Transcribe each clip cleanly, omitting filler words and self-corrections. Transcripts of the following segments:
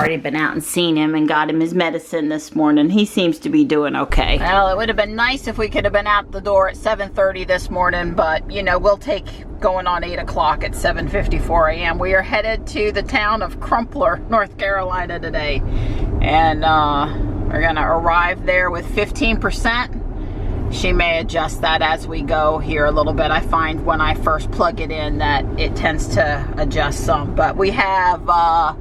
already been out and seen him and got him his medicine this morning. He seems to be doing okay. Well, it would have been nice if we could have been out the door at 7:30 this morning, but you know, we'll take going on 8 o'clock at 7:54 a.m. We are headed to the town of Crumpler, North Carolina today. And we're gonna arrive there with 15%. She may adjust that as we go here a little bit. I find when I first plug it in that it tends to adjust some. But we have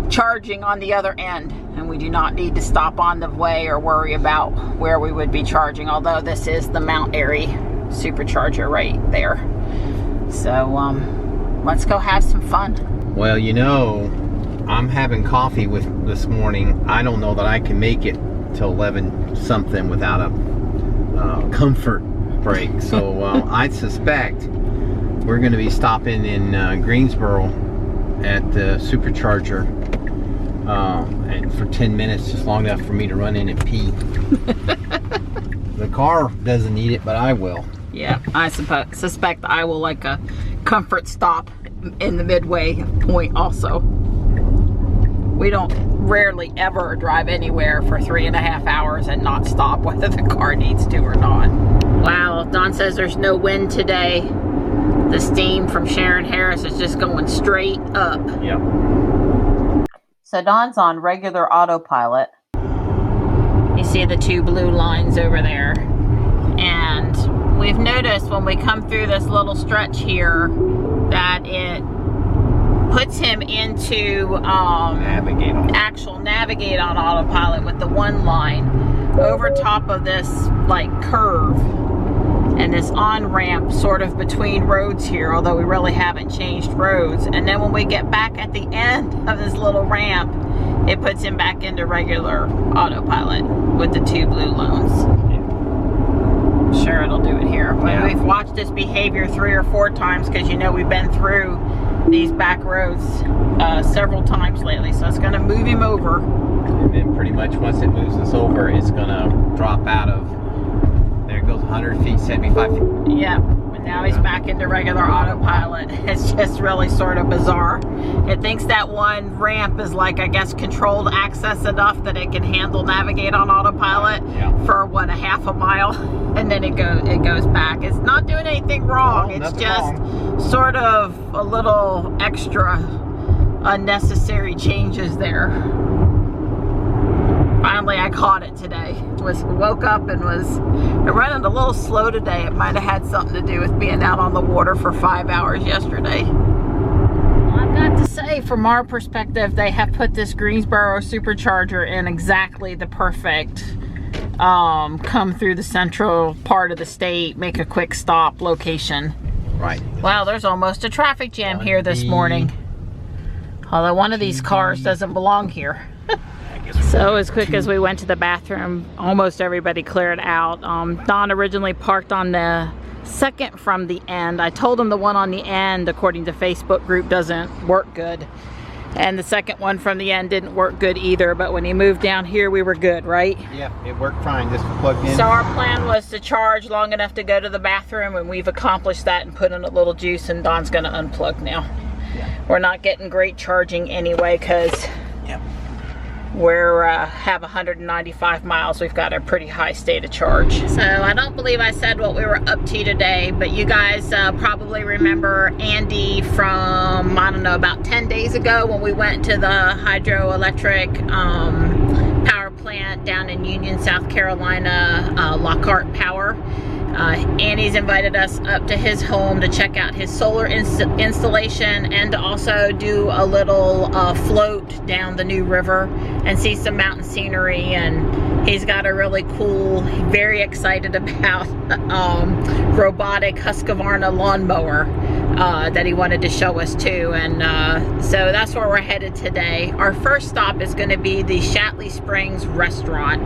charging on the other end, and we do not need to stop on the way or worry about where we would be charging, although this is the Mount Airy supercharger right there. So let's go have some fun. Well, you know, I'm having coffee with this morning. I don't know that I can make it till 11 something without a comfort break. So I suspect we're going to be stopping in Greensboro at the supercharger and for 10 minutes, just long enough for me to run in and pee. The car doesn't need it, but I will. Yeah, I suspect I will like a comfort stop in the midway point also. We don't rarely ever drive anywhere for 3.5 hours and not stop, whether the car needs to or not. Wow, Don says there's no wind today. The steam from Sharon Harris is just going straight up. Yep. So Don's on regular autopilot. You see the 2 blue lines over there. And we've noticed when we come through this little stretch here that it puts him into navigate on autopilot with the 1 line over top of this like curve and this on-ramp sort of between roads here, although we really haven't changed roads. And then when we get back at the end of this little ramp, it puts him back into regular autopilot with the 2 blue loans. Sure, it'll do it here. But we've watched this behavior 3 or 4 times because you know we've been through these back roads several times lately, so it's going to move him over. And then pretty much once it moves us over, it's going to drop out of, there it goes, 100 feet, 75 feet. Yeah, and now he's back into regular autopilot. It's just really sort of bizarre. It thinks that 1 ramp is like, I guess, controlled access enough that it can handle navigate on autopilot for what, a half a mile, and then it goes back. It's not doing anything wrong. No, it's just sort of a little extra unnecessary changes there. Finally, I caught it today. Woke up and was running a little slow today. It might have had something to do with being out on the water for 5 hours yesterday. I've got to say, from our perspective, they have put this Greensboro supercharger in exactly the perfect come through the central part of the state, make a quick stop location. Right. Wow, there's almost a traffic jam here this morning. Although one of these cars doesn't belong here. So as quick as we went to the bathroom, almost everybody cleared out. Don originally parked on the second from the end. I told him the one on the end, according to Facebook group, doesn't work good. And the second one from the end didn't work good either, but when he moved down here, we were good, right? Yeah, it worked fine, just plugged in. So our plan was to charge long enough to go to the bathroom, and we've accomplished that and put in a little juice, and Don's gonna unplug now. Yeah. We're not getting great charging anyway, because we're have 195 miles. We've got a pretty high state of charge. So I don't believe I said what we were up to today, but you guys probably remember Andy from, I don't know, about 10 days ago when we went to the hydroelectric power plant down in Union, South Carolina, Lockhart Power. Andy's invited us up to his home to check out his solar installation and to also do a little float down the New River and see some mountain scenery. And he's got a really cool, very excited about robotic Husqvarna lawnmower that he wanted to show us too. And so that's where we're headed today. Our first stop is going to be the Shatley Springs restaurant.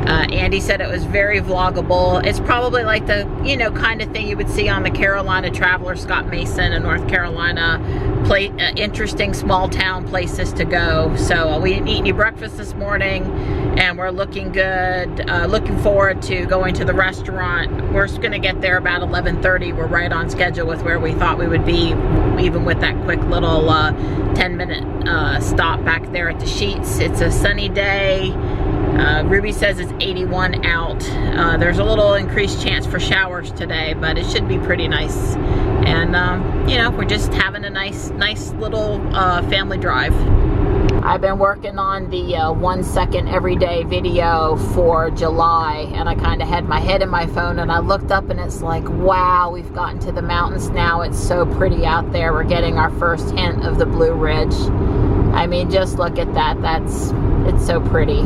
Andy said it was very vloggable. It's probably like the, you know, kind of thing you would see on the Carolina Traveler, Scott Mason in North Carolina, interesting small town places to go. So we didn't eat any breakfast this morning, and we're looking good. Looking forward to going to the restaurant. We're going to get there about 11:30. We're right on schedule with where we thought we would be, even with that quick little 10-minute stop back there at the Sheets. It's a sunny day. Ruby says it's 81 out. There's a little increased chance for showers today, but it should be pretty nice. And you know, we're just having a nice little family drive. I've been working on the 1 second everyday video for July, and I kind of had my head in my phone, and I looked up and it's like, wow, we've gotten to the mountains now. It's so pretty out there. We're getting our first hint of the Blue Ridge. I mean, just look at that. It's so pretty.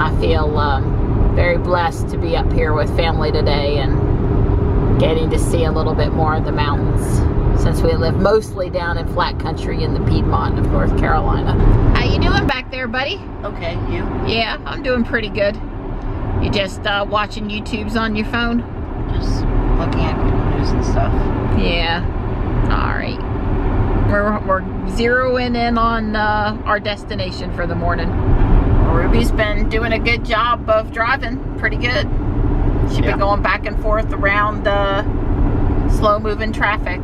I feel very blessed to be up here with family today and getting to see a little bit more of the mountains, since we live mostly down in flat country in the Piedmont of North Carolina. How you doing back there, buddy? Okay, you? Yeah, I'm doing pretty good. You just watching YouTubes on your phone? Just looking at news and stuff. Yeah. All right. We're zeroing in on our destination for the morning. Ruby's been doing a good job of driving, pretty good. She's been going back and forth around slow-moving traffic,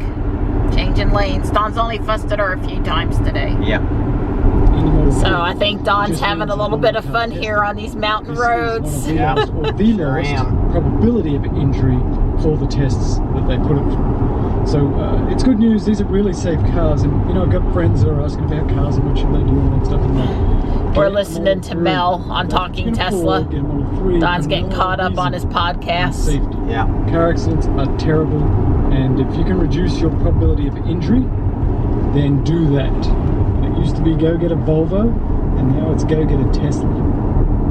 changing lanes. Don's only fussed at her a few times today. Yeah. So I think Don's having a little bit of fun here on these mountain roads. Yeah. Or the lowest probability of injury for the tests that they put it through. So it's good news. These are really safe cars, and you know, I've got friends that are asking about cars and what should they do and stuff. And we're listening to Mel on Talking Tesla. Don's getting caught up on his podcast. Safety. Yeah. Car accidents are terrible, and if you can reduce your probability of injury, then do that. It used to be go get a Volvo, and now it's go get a Tesla.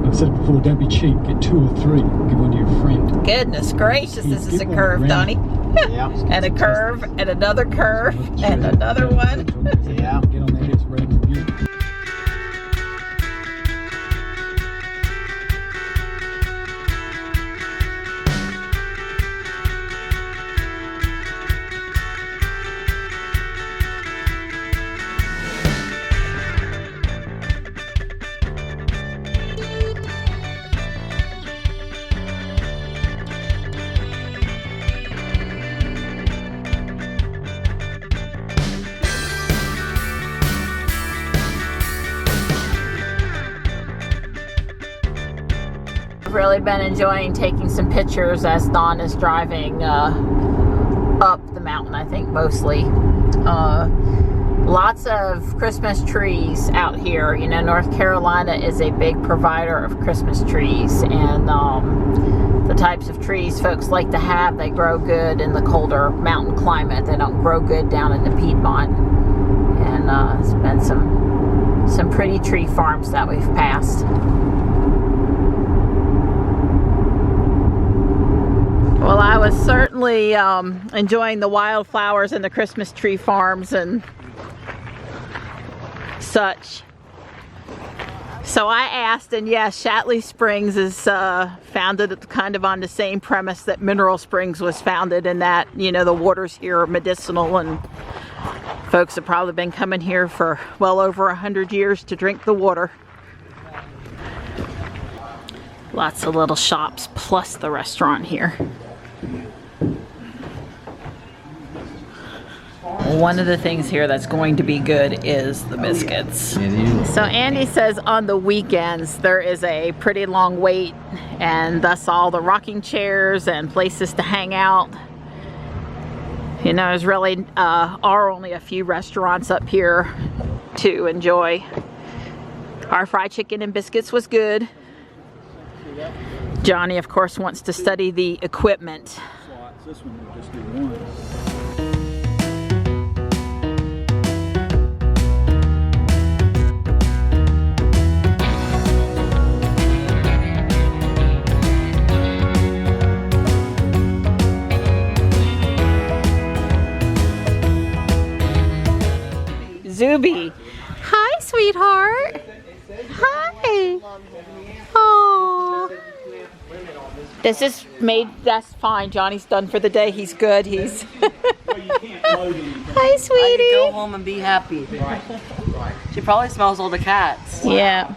I've said it before, don't be cheap, get 2 or 3, give one to your friend. Goodness gracious, this is a curve, Donnie. Yeah. And a curve, and another curve, and another one. Yeah. Get on there, it's rate and review. Really been enjoying taking some pictures as Don is driving up the mountain, I think mostly. Lots of Christmas trees out here. You know, North Carolina is a big provider of Christmas trees, and the types of trees folks like to have, they grow good in the colder mountain climate. They don't grow good down in the Piedmont. And it's been some pretty tree farms that we've passed. Well, I was certainly enjoying the wildflowers and the Christmas tree farms and such. So I asked, and yes, Shatley Springs is founded kind of on the same premise that Mineral Springs was founded, in that, you know, the waters here are medicinal, and folks have probably been coming here for well over 100 years to drink the water. Lots of little shops plus the restaurant here. One of the things here that's going to be good is the biscuits. So Andy says on the weekends there is a pretty long wait, and thus all the rocking chairs and places to hang out. You know, there's really are only a few restaurants up here to enjoy. Our fried chicken and biscuits was good. Johnny, of course, wants to study the equipment. This one will just do one. Zuby. Hi, sweetheart. Hi. Oh. This is made, that's fine. Johnny's done for the day. He's good. He's... Well, you can't load anything. Hi, I sweetie. could go home and be happy. Right. She probably smells all the cats. Yeah.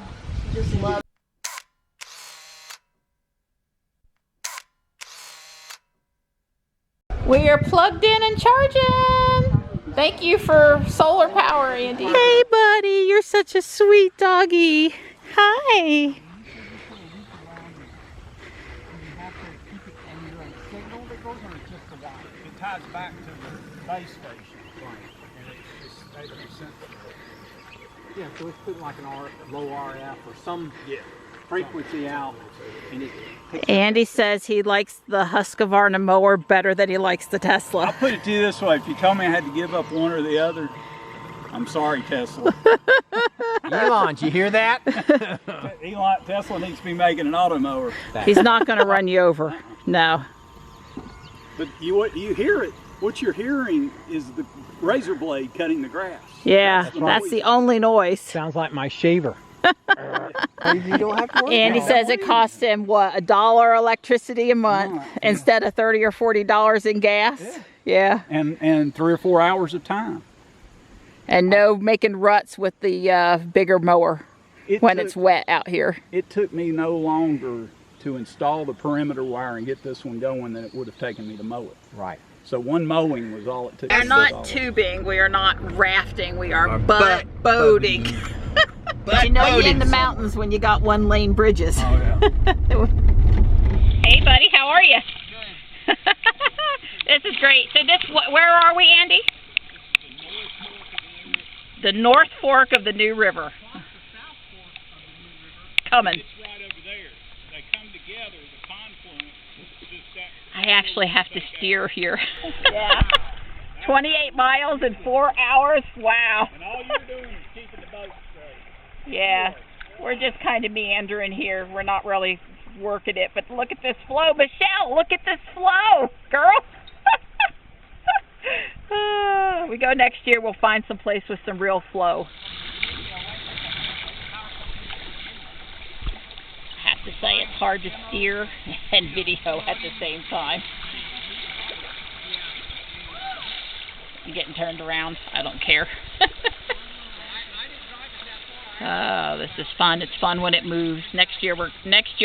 We are plugged in and charging. Thank you for solar power, Andy. Hey, buddy, you're such a sweet doggy. Hi. It ties back to the base station, and it's able to sense it. Yeah, so it's putting like an low RF or some frequency out. And it Andy says he likes the Husqvarna mower better than he likes the Tesla. I'll put it to you this way: if you told me I had to give up one or the other, I'm sorry, Tesla. Elon, did you hear that? Tesla needs to be making an auto mower. He's not going to run you over. No. But what you hear it. What you're hearing is the razor blade cutting the grass. Yeah, that's the only noise. Sounds like my shaver. You don't have to worry. Andy says it costs him, what, $1 electricity a month instead of $30 or $40 in gas? Yeah. And 3 or 4 hours of time. And no making ruts with the bigger mower when it's wet out here. It took me no longer to install the perimeter wire and get this one going than it would have taken me to mow it. Right. So one mowing was all it took. We're not tubing, we are not rafting, we are butt boating. But you know you're in the mountains when you got one lane bridges. Oh, yeah. Hey buddy, how are you? Good. This is great. So where are we, Andy? The North Fork of the New River. Coming. It's right over there. They come together, the confluence. Just that. I actually have to steer here. Yeah. 28 miles in 4 hours. Wow. And all you're doing is keeping the boat straight. Yeah. We're just kind of meandering here. We're not really working it, but look at this flow. Michelle, look at this flow, girl. We go next year, we'll find some place with some real flow. I have to say it's hard to steer and video at the same time. I'm getting turned around. I don't care. Oh, this is fun. It's fun when it moves. Next year,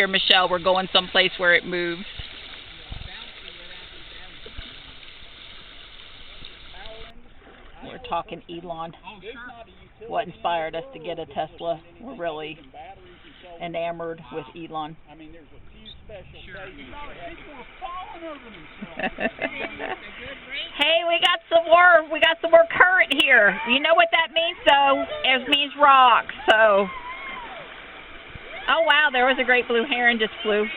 Michelle, we're going someplace where it moves. We're talking Elon. What inspired us to get a Tesla? We're really enamored with Elon. I mean, there's a few special cases. People are falling over themselves. Hey, we got some more current here. You know what that means, though? It means rock. So, oh wow, there was a great blue heron just flew.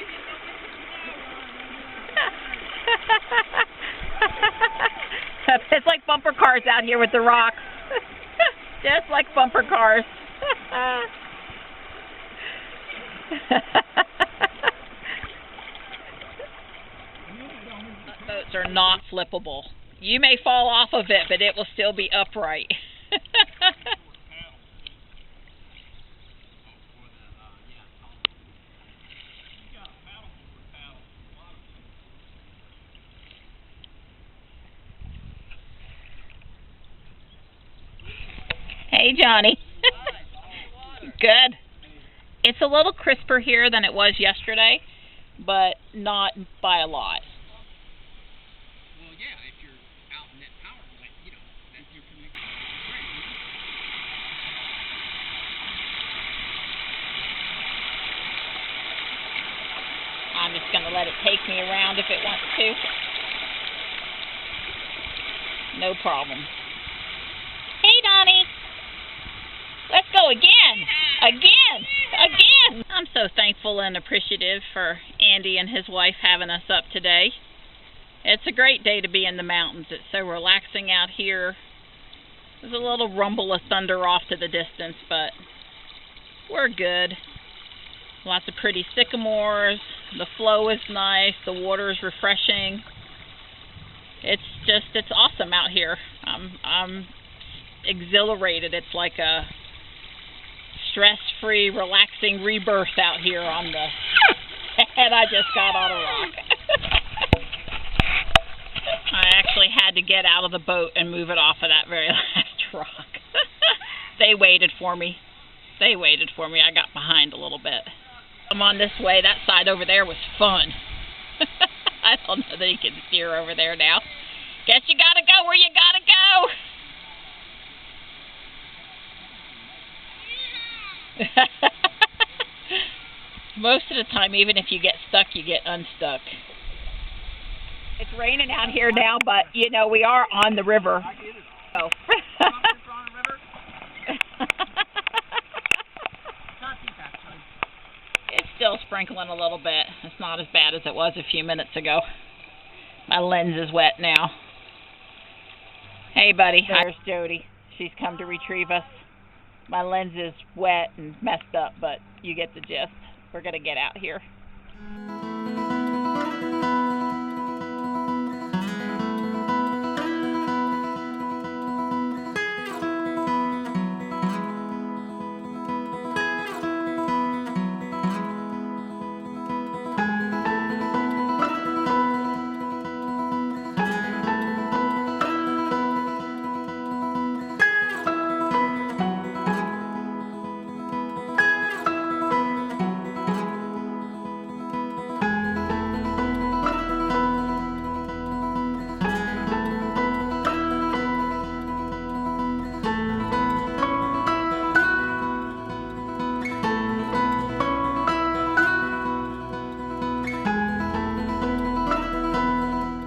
It's like bumper cars out here with the rocks. Just like bumper cars. Boats are not flippable. You may fall off of it, but it will still be upright. Hey, Johnny. Good. It's a little crisper here than it was yesterday, but not by a lot. Well, yeah, if you're out in that power plant, you know, then you can make it. I'm just going to let it take me around if it wants to. No problem. Hey, Donnie. Let's go again. Again. I'm so thankful and appreciative for Andy and his wife having us up today. It's a great day to be in the mountains. It's so relaxing out here. There's a little rumble of thunder off to the distance, but we're good. Lots of pretty sycamores. The flow is nice. The water is refreshing. It's awesome out here. I'm exhilarated. It's like a stress-free, relaxing rebirth out here on the... And I just got on a rock. I actually had to get out of the boat and move it off of that very last rock. They waited for me. They waited for me. I got behind a little bit. I'm on this way. That side over there was fun. I don't know that you can steer over there now. Guess you gotta go where you gotta go. Most of the time, even if you get stuck, you get unstuck. It's raining out here now, but you know, we are on the river. Oh. It's still sprinkling a little bit. It's not as bad as it was a few minutes ago. My lens is wet now. Hey, buddy. There's Jody. She's come to retrieve us. My lens is wet and messed up, but you get the gist. We're going to get out here.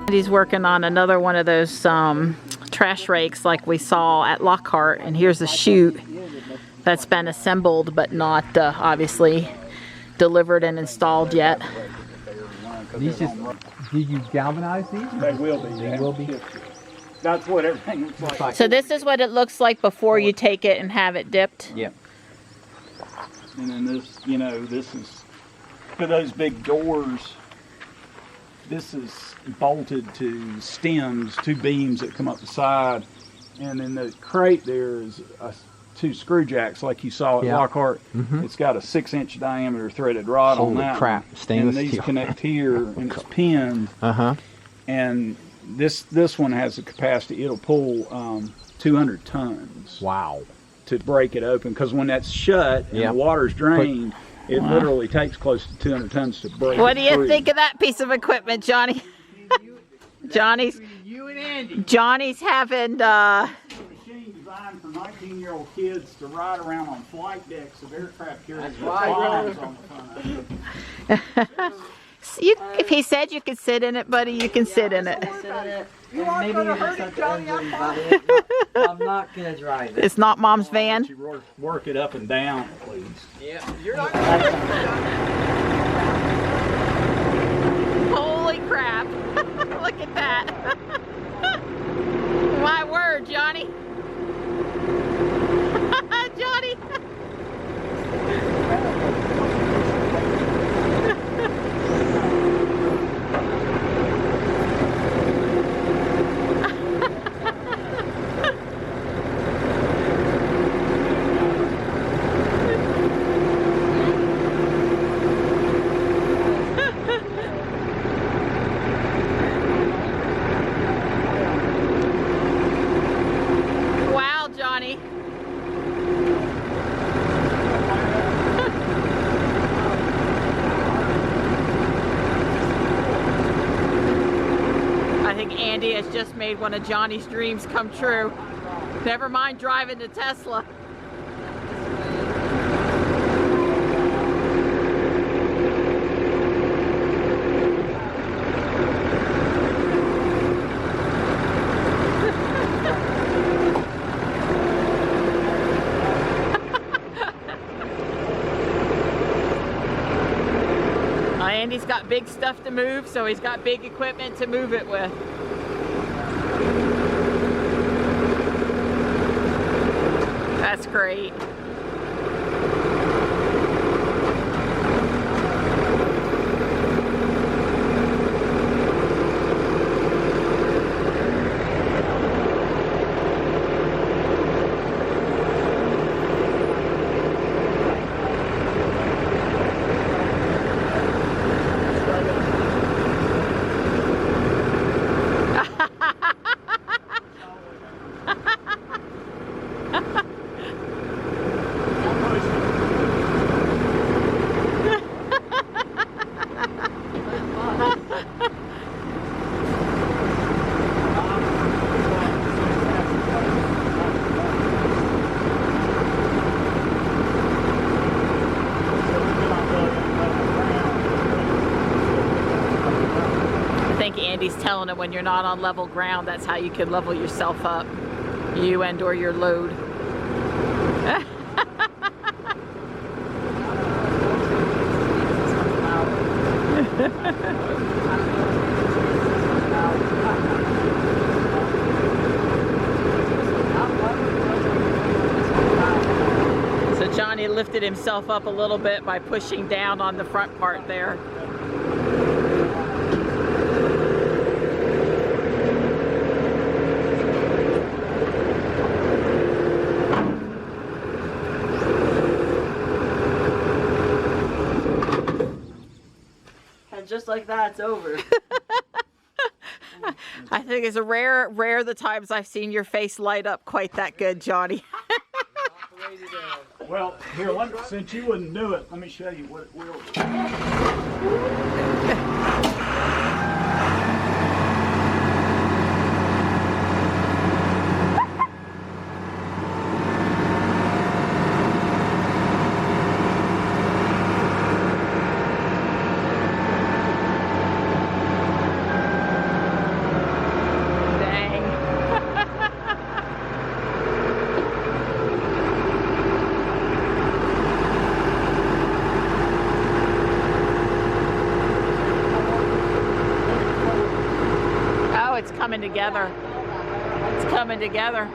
He's working on another one of those trash rakes like we saw at Lockhart, and here's a chute that's been assembled but not obviously delivered and installed yet. These just, do you galvanize these? They will be. They will be. That's what everything looks like. So this is what it looks like before you take it and have it dipped? Yep. And then this, you know, this is for those big doors. This is bolted to stems, two beams that come up the side, and in the crate there is two screw jacks like you saw at Lockhart. It's got a 6-inch diameter threaded rod on that. Holy crap! Stainless and these steel. connect here, and it's pinned. And this one has the capacity; it'll pull 200 tons. Wow! To break it open, because when that's shut and the water's drained. It literally takes close to 200 tons to break. What do you think of that piece of equipment, Johnny? Johnny's having Machine designed for 19-year-old kids to ride around on flight decks of aircraft carriers with bombs on the front. if he said you could sit in it, buddy, you can sit in it. You aren't going to hurt it, Johnny. I'm not going to drive it. It's not Mom's van? You work it up and down, please. Yeah. You're not going to hurt it. Holy crap. Look at that. My word, Johnny. Johnny. Wow, Johnny. I think Andy has just made one of Johnny's dreams come true. Never mind driving to Tesla. Andy's got big stuff to move, so he's got big equipment to move it with. That's great. Andy's telling him when you're not on level ground, that's how you can level yourself up. You and or your load. So Johnny lifted himself up a little bit by pushing down on the front part there. Just like that, it's over. I think it's a rare the times I've seen your face light up quite that good, Johnny. Well, here, since you wouldn't do it, let me show you what it will do. Coming together. It's coming together.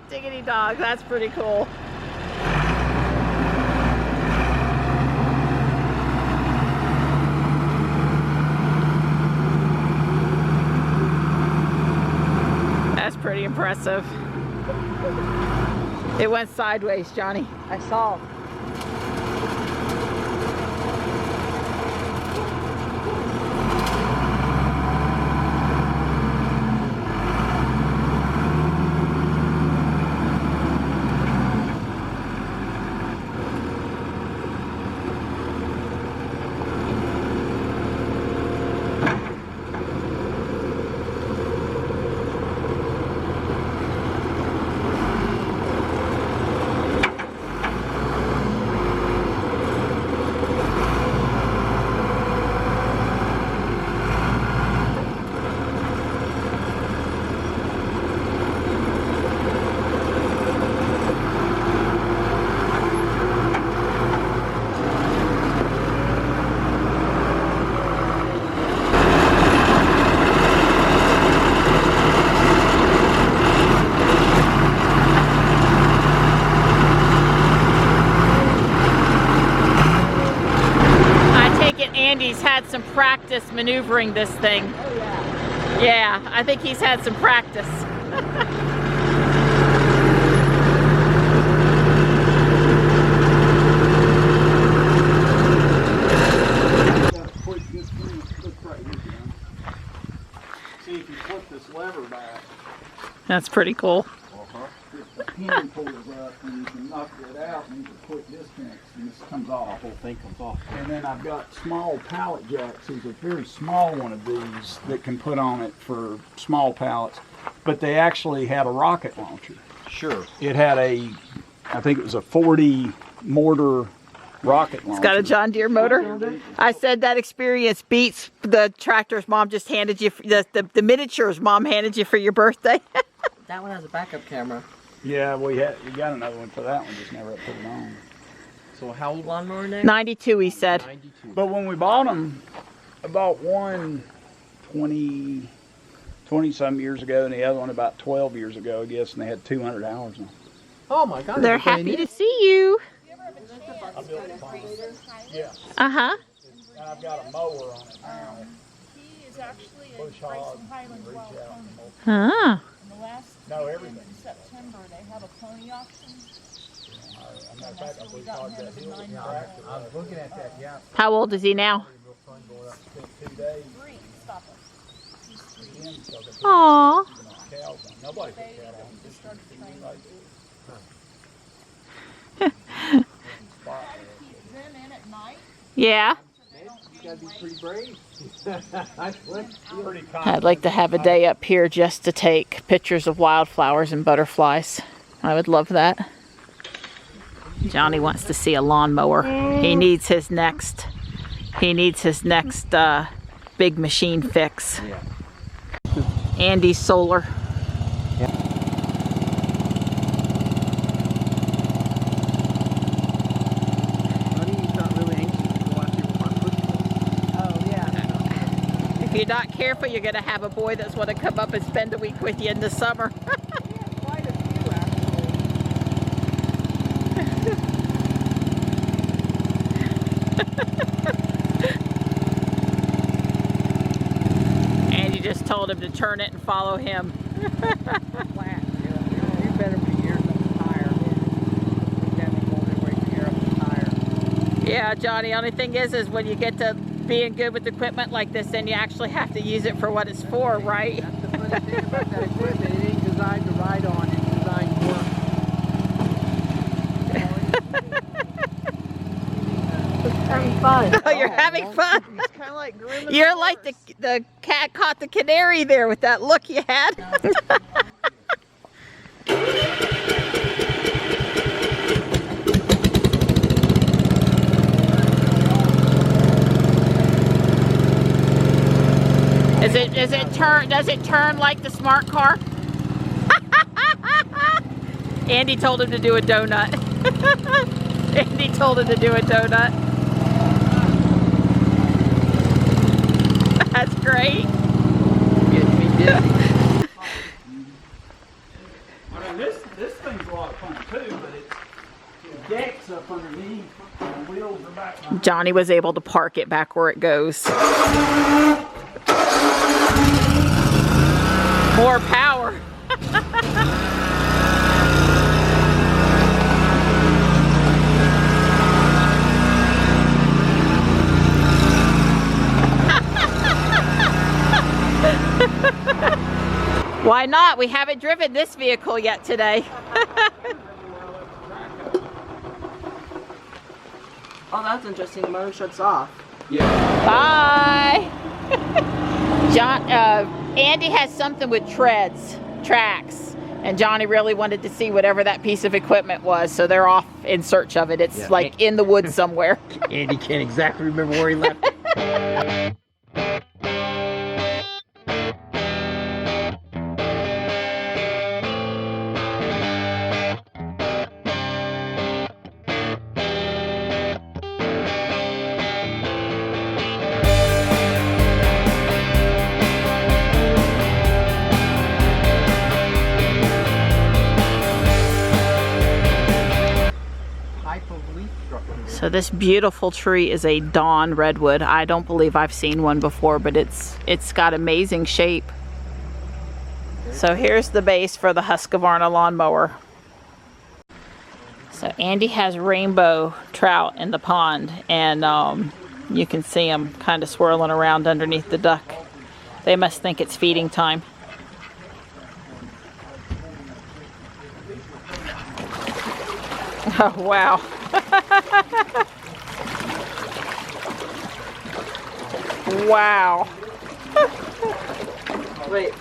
Diggity dog, that's pretty cool. That's pretty impressive. It went sideways, Johnny. I saw. Andy's had some practice maneuvering this thing. Oh, yeah. Yeah, I think he's had some practice. See if you flip this lever back. That's pretty cool. The pin pulls up and you can knock it out and you can quick disconnect and this comes off. The whole thing comes off. And then I've got small pallet jacks. There's a very small one of these that can put on it for small pallets, but they actually had a rocket launcher. Sure. It had I think it was a 40 mortar rocket launcher. It's got a John Deere motor. I said that experience beats the tractors Mom just handed you, the miniatures Mom handed you for your birthday. That one has a backup camera. Yeah, we got another one for that one, just never put it on. So how old? Lawnmower neck? 92, he said. 92. But when we bought them, I bought one 20-some years ago, and the other one about 12 years ago, I guess, and they had 200 hours on them. Oh my God. They're happy to see you. Yeah. Uh-huh. And I've got a mower on it now. actually a Racing Highlands wild pony. Huh. And the last weekend in September, they have a pony auction. And that's where we got him as a 9-month-old. I was looking at that, yeah. How old is he now? 3, stop us. He's 3. Aww. Nobody Baby that we just started training. Keep them in at night. Yeah. You gotta be pretty brave. I'd like to have a day up here just to take pictures of wildflowers and butterflies. I would love that. Johnny wants to see a lawnmower. He needs his next big machine fix. Yeah. Andy's solar. If you're not careful, you're going to have a boy that's want to come up and spend a week with you in the summer. Quite a few, actually. And you just told him to turn it and follow him. Flat. You better be geared up the tire. You can't go everywhere to gear up the tire. Yeah, Johnny, only thing is when you get to being good with equipment like this, then you actually have to use it for what it's for, right? That's the funny thing about that equipment. It ain't designed to ride on. It's designed to work. Having fun. Oh, you're having fun. It's kind of like grooming the You're like horse. the cat caught the canary there with that look you had. Does it turn like the smart car? Andy told him to do a donut. Andy told him to do a donut. That's great. Getting me dizzy. I mean, this thing's a lot of fun too, but it's decks up underneath, and the wheels are back behind. Johnny was able to park it back where it goes. More power. Why not? We haven't driven this vehicle yet today. Oh, that's interesting. The motor shuts off. Bye. Andy has something with tracks, and Johnny really wanted to see whatever that piece of equipment was, so they're off in search of it. It's like in the woods somewhere. Andy can't exactly remember where he left it. So this beautiful tree is a Dawn redwood. I don't believe I've seen one before, but it's got amazing shape. So here's the base for the Husqvarna lawnmower. So Andy has rainbow trout in the pond, and you can see them kind of swirling around underneath the duck. They must think it's feeding time. Oh, wow. Wow. Wait,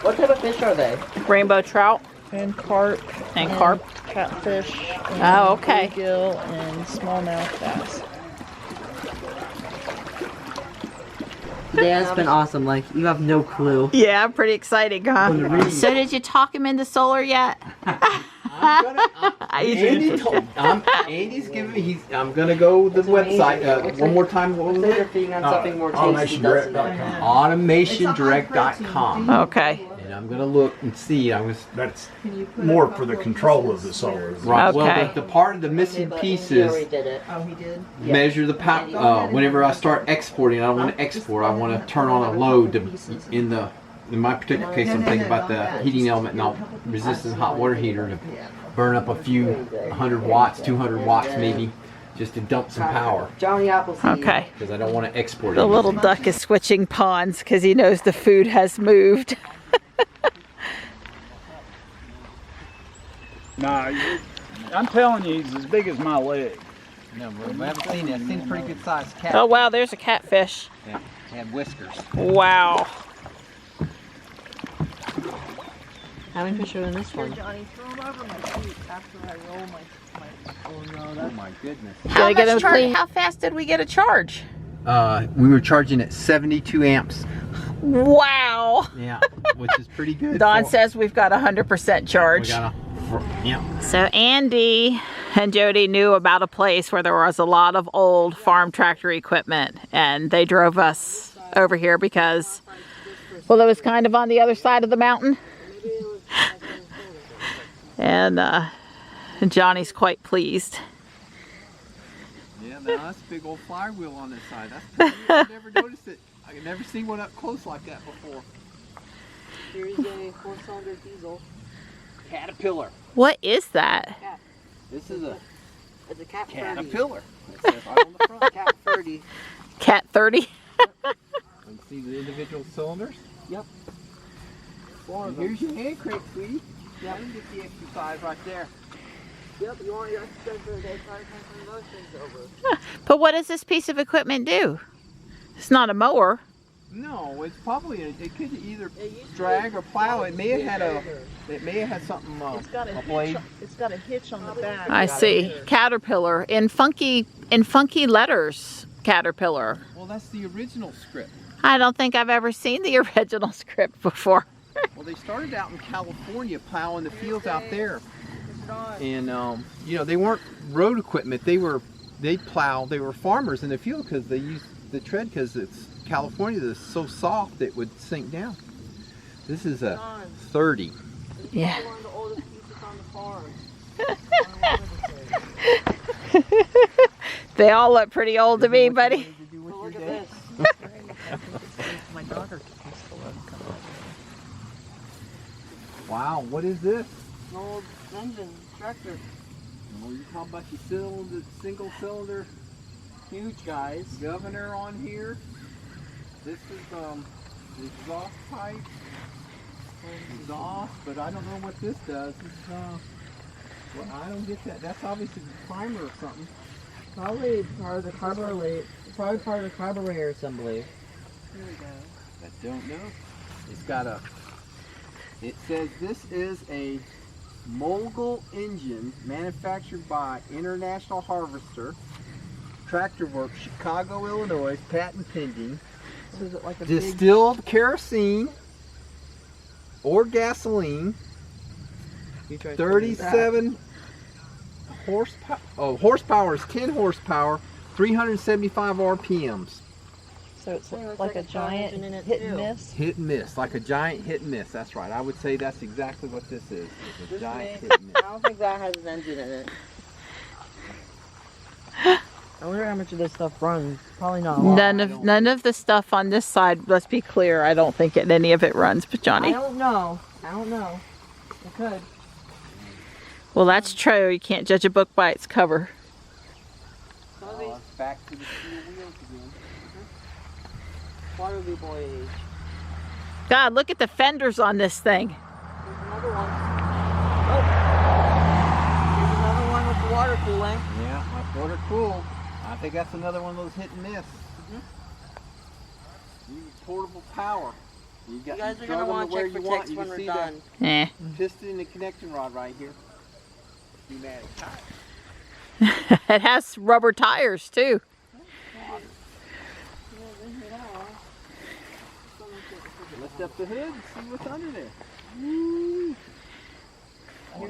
what type of fish are they? Rainbow trout And carp. and carp. Catfish. Oh, okay. Bluegill and smallmouth bass. Yeah, it's been awesome. Like, you have no clue. Yeah, pretty exciting, huh? So did you talk him into solar yet? Andy's giving me. I'm gonna go to the website one more time. What was They're it? feeding on something more tasty. AutomationDirect.com. AutomationDirect.com. Okay. And I'm gonna look and see. That's more for the control of the solar. Right. Okay. Well, the part of the missing pieces Oh, he did? measure the power. Whenever I start exporting, I don't want to export. I want to turn on a load to, in my particular case, I'm thinking about the heating element, not resistant hot water heater, to burn up a few 100 watts, 200 watts maybe, just to dump some power. Okay. Because I don't want to export it. The little duck is switching ponds because he knows the food has moved. Nah, I'm telling you, he's as big as my leg. No, we haven't seen it. I've seen a pretty good sized cat. Oh wow, there's a catfish. Yeah, it had whiskers. Wow. How many fish are in this one? Johnny, throw him over my feet after I roll my Oh my goodness. How fast did we get a charge? We were charging at 72 amps. Wow. Yeah, which is pretty good. Don says we've got 100% charge. Yeah. So Andy and Jody knew about a place where there was a lot of old farm tractor equipment, and they drove us over here because, well, it was kind of on the other side of the mountain. And Johnny's quite pleased. Yeah, that's a big old flywheel on this side. That's pretty weird. I've never noticed it. I've never seen one up close like that before. Here's a 4-cylinder diesel. Caterpillar. What is that? This is a It's a Cat 30. caterpillar. It says right on the front. Cat 30. Cat 30? And see the individual cylinders? Yep. And here's your hand crank, sweetie. Yeah, you get the exercise right there. Yep, you want your extender, they probably turn those things over. But what does this piece of equipment do? It's not a mower. No, it's probably it could either drag or plow. It may have had something a blade. It's got a hitch on the back. I see. Caterpillar in funky letters. Caterpillar. Well, that's the original script. I don't think I've ever seen the original script before. Well, they started out in California plowing the fields out there, and you know, they weren't road equipment. They were farmers in the field because they used the tread because it's California that's so soft it would sink down. This is a 30. Yeah. One of the oldest pieces on the farm. They all look pretty old to me, buddy. Oh, look at this. My daughter used to love coming over. Wow, what is this? An old engine tractor. Well, you talk about your single cylinder, Huge guys. governor on here. This is the exhaust pipe. Exhaust, but I don't know what this does. It's, well, I don't get that. That's obviously the primer or something. Probably part of the carburetor assembly. Here we go. I don't know. It's got it says this is a Mogul engine manufactured by International Harvester, Tractor Works, Chicago, Illinois, patent pending. So is it like a Distilled kerosene or gasoline, big... 37 horsepower. Oh, horsepower is 10 horsepower, 375 RPMs. So it's Yeah, it's like like a a car giant engine in it, hit too. and miss. Hit and miss, like a giant hit and miss. That's right. I would say that's exactly what this is. It's a This giant may- hit and miss. I don't think that has an engine in it. I wonder how much of this stuff runs. Probably not a lot. None of the stuff on this side, let's be clear, I don't think any of it runs, but I Johnny. don't know. I don't know. It could. Well, that's true. You can't judge a book by its cover. Some of these Back to the steel wheels again. Waterloo boy age. God, look at the fenders on this thing. Here's another one. Oh. Here's another one with the water cooling. Yeah, my water cooled. I think that's another one of those hit and miss. Use portable power. You You guys are going to want to check for ticks when we're done. Eh. Piston and the connecting rod right here. Pneumatic tire. It has rubber tires too. Lift up the hood and see what's under there. Here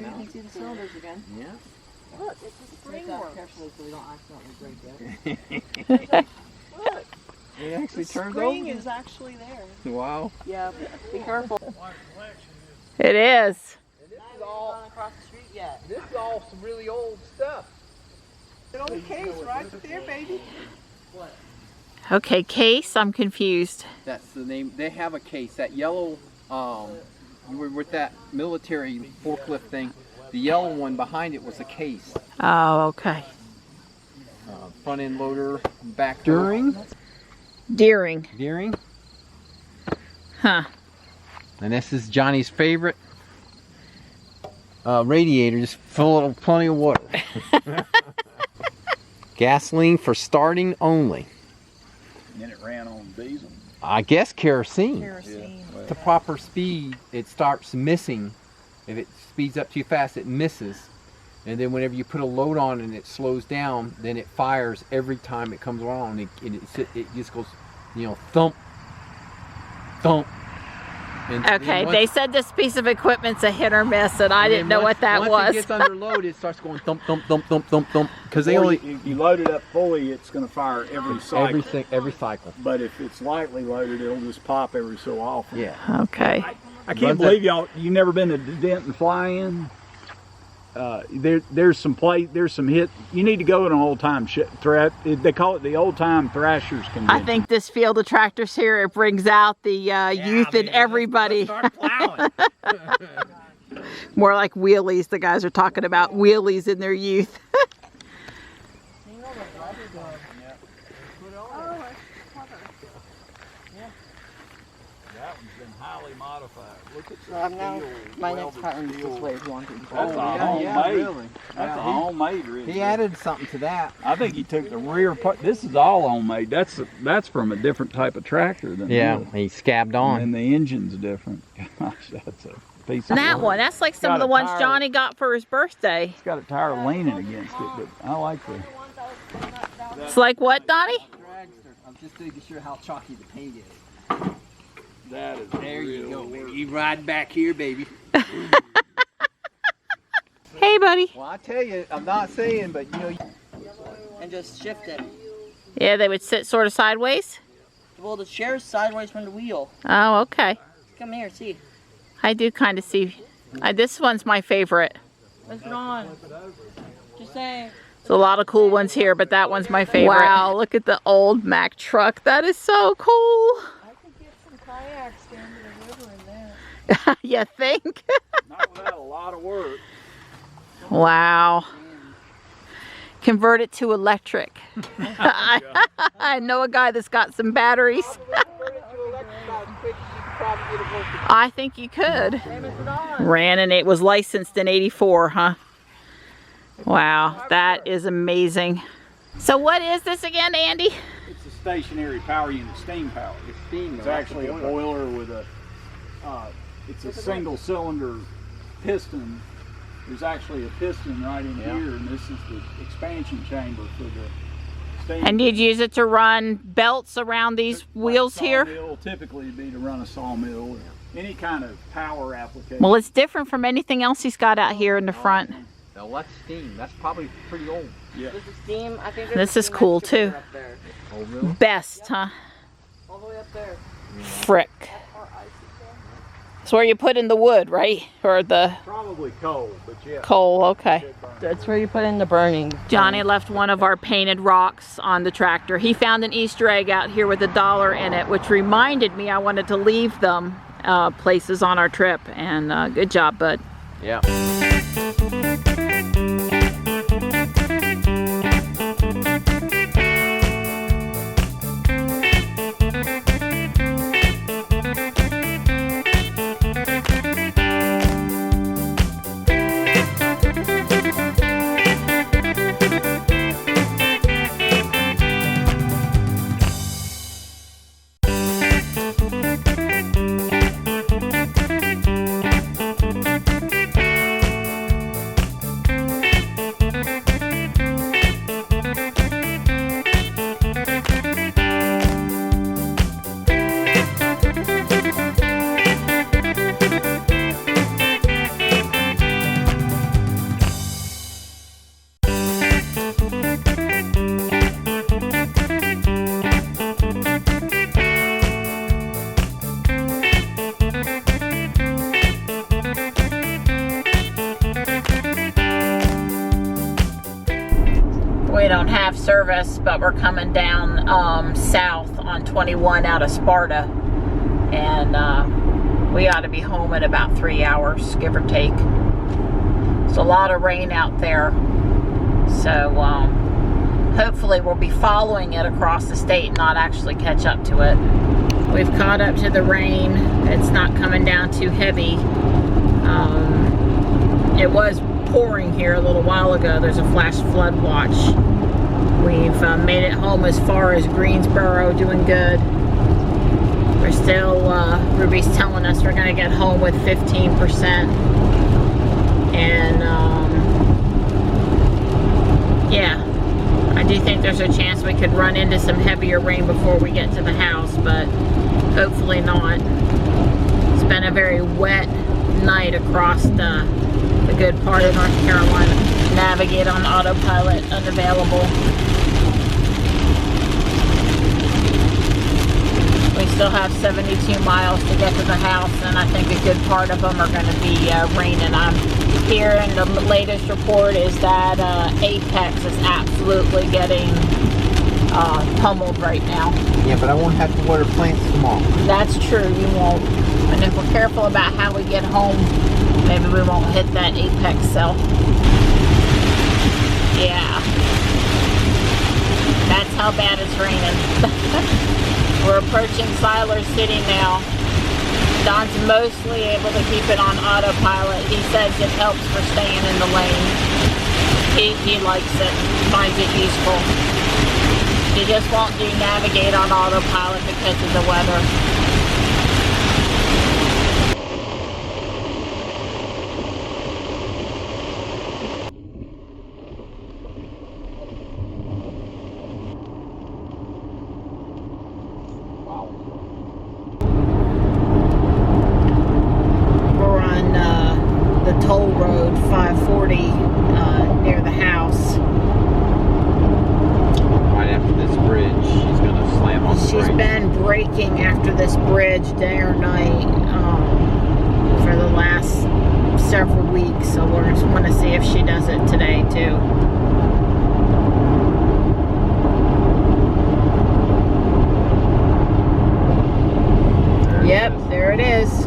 you can see the cylinders again. Yeah. Look, it's a spring work. Carefully so we don't accidentally break it. Look. It actually turns Spring over. is actually there. Wow. Yeah, be careful. It is. This is all Across the street yet. This is all some really old stuff. An old case right there, baby. Okay, case, I'm confused. That's the name. They have a case. That yellow, you were with that military forklift thing. The yellow one behind it was a case. Oh, okay. Front end loader, back Deering. Deering. Huh. And this is Johnny's favorite radiator, just full of plenty of water. Gasoline for starting only. And then it ran on diesel. I guess kerosene. Kerosene. To proper speed, it starts missing. If it speeds up too fast, it misses. And then whenever you put a load on and it slows down, then it fires every time it comes around. It just goes, you know, thump, thump. And Okay, then they said this piece of equipment's a hit or miss, and I didn't know what that once was. it gets under load, it starts going thump, thump, thump, thump, thump, thump. Because they Or only if you load it up fully, it's going to fire every cycle. every cycle. But if it's lightly loaded, it'll just pop every so often. Yeah. Okay. I can't believe you never been to Denton Fly-In. There's some hit. You need to go to an old time they call it the old time thrashers convention. I think this field of tractors here, it brings out the youth in everybody. Let's start plowing. More like wheelies. The guys are talking about wheelies in their youth. That one's been highly modified. Look at So I'm now, my next pattern is this way if you want to. That's a homemade. That's a homemade rig. He added something to that. I think he took the rear part. This is all homemade. That's from a different type of tractor than Yeah, this. he scabbed on. And the engine's different. Gosh, that's a piece of That work. one, that's like some Got of the a ones tire. Johnny got for his birthday. It's got a tire leaning against it, but I like the. It's like what, Donnie? I'm just making sure how chalky the paint is. That is There you real go, work. baby. You ride back here, baby. Hey, buddy. Well, I tell you, I'm not saying, but you know. And just shift it. Yeah, they would sit sort of sideways. Well, the chair's sideways from the wheel. Oh, okay. Come here, see. I do kind of see. This one's my favorite. Let's put on. Just saying. There's a lot of cool ones here, but that one's my favorite. Wow, look at the old Mack truck. That is so cool. I could get some kayaks down to the river in that. You think? Not without a lot of work. Wow. Convert it to electric. I know a guy that's got some batteries. I think you could. Ran and it was licensed in '84, huh? Wow, that is amazing. So what is this again, Andy? It's a stationary power unit, steam power. It's steam. It's actually a boiler with a. It's a single cylinder piston. There's actually a piston right in here, and this is the expansion chamber for the steam. And you'd use it to run belts around these wheels here? Sawmill, typically it'd be to run a sawmill or any kind of power application. Well, it's different from anything else he's got out here in the front. Now that's steam. That's probably pretty old. Yeah. This is steam. I think This is cool too. Up there. Oh, really? Best, huh? All the way up there. Frick. It's where you put in the wood, right? Or the Probably coal, but yeah. coal, okay. That's where you put in the burning. Johnny left one of our painted rocks on the tractor. He found an Easter egg out here with $1 in it, which reminded me I wanted to leave them places on our trip. And good job, bud. Yeah. we don't have service, but we're coming down south on 21 out of Sparta, and we ought to be home in about 3 hours, give or take. It's a lot of rain out there, so hopefully we'll be following it across the state and not actually catch up to it. We've caught up to the rain. It's not coming down too heavy. It was pouring here a little while ago. There's a flash flood watch. We've made it home as far as Greensboro, doing good. We're still, Ruby's telling us we're going to get home with 15%. And, yeah, I do think there's a chance we could run into some heavier rain before we get to the house, but hopefully not. It's been a very wet night across the good part of North Carolina. Navigate on autopilot, unavailable. We still have 72 miles to get to the house, and I think a good part of them are going to be raining. I'm here, and the latest report is that Apex is absolutely getting pummeled right now. Yeah, but I won't have to water plants tomorrow. That's true, you won't. And if we're careful about how we get home, maybe we won't hit that Apex cell. Yeah. That's how bad it's raining. We're approaching Siler City now. Don's mostly able to keep it on autopilot. He says it helps for staying in the lane. He likes it, finds it useful. He just won't do navigate on autopilot because of the weather. We're on the toll road 540 near the house. Right after this bridge, she's going to slam on the She's brakes. been braking after this bridge day or night for the last several weeks, so we're just want to see if she does it today too. Yep, there it is.